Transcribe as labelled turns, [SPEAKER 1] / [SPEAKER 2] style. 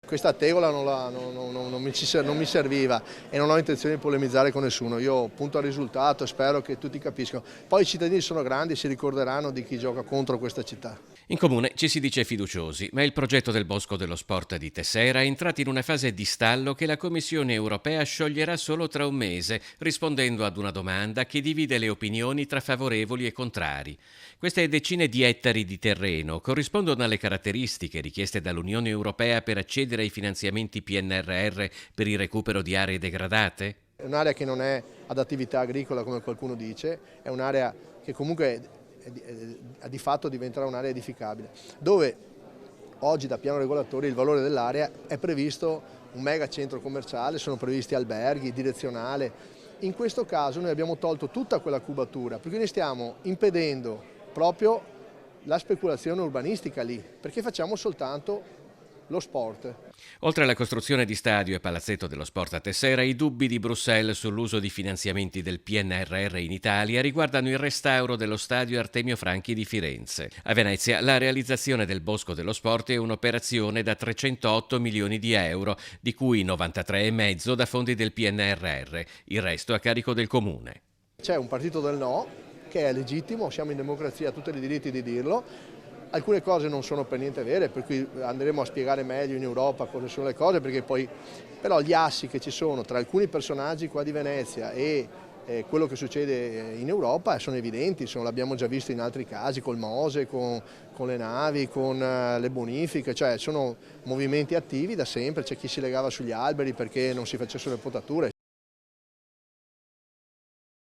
[SPEAKER 1] Questa tegola non mi serviva e non ho intenzione di polemizzare con nessuno. Io punto al risultato e spero che tutti capiscano. Poi i cittadini sono grandi e si ricorderanno di chi gioca contro questa città.
[SPEAKER 2] In comune ci si dice fiduciosi, ma il progetto del Bosco dello Sport di Tessera è entrato in una fase di stallo che la Commissione europea scioglierà solo tra un mese, rispondendo ad una domanda che divide le opinioni tra favorevoli e contrari. Queste decine di ettari di terreno corrispondono alle caratteristiche richieste dall'Unione Europea per accedere ai finanziamenti PNRR per il recupero di aree degradate?
[SPEAKER 1] È un'area che non è ad attività agricola come qualcuno dice, è un'area che comunque di fatto diventerà un'area edificabile, dove oggi da piano regolatore il valore dell'area è previsto un mega centro commerciale, sono previsti alberghi, direzionale. In questo caso noi abbiamo tolto tutta quella cubatura, perché noi stiamo impedendo proprio la speculazione urbanistica lì, perché facciamo soltanto lo sport.
[SPEAKER 2] Oltre alla costruzione di stadio e palazzetto dello sport a Tessera, i dubbi di Bruxelles sull'uso di finanziamenti del PNRR in Italia riguardano il restauro dello stadio Artemio Franchi di Firenze. A Venezia la realizzazione del Bosco dello Sport è un'operazione da 308 milioni di euro, di cui 93,5 da fondi del PNRR, il resto a carico del comune.
[SPEAKER 1] C'è un partito del no, che è legittimo, siamo in democrazia, ha tutti i diritti di dirlo. Alcune cose non sono per niente vere, per cui andremo a spiegare meglio in Europa cosa sono le cose, perché poi però gli assi che ci sono tra alcuni personaggi qua di Venezia e quello che succede in Europa sono evidenti, l'abbiamo già visto in altri casi, col Mose, con le navi, con le bonifiche, cioè sono movimenti attivi da sempre, c'è chi si legava sugli alberi perché non si facessero le potature.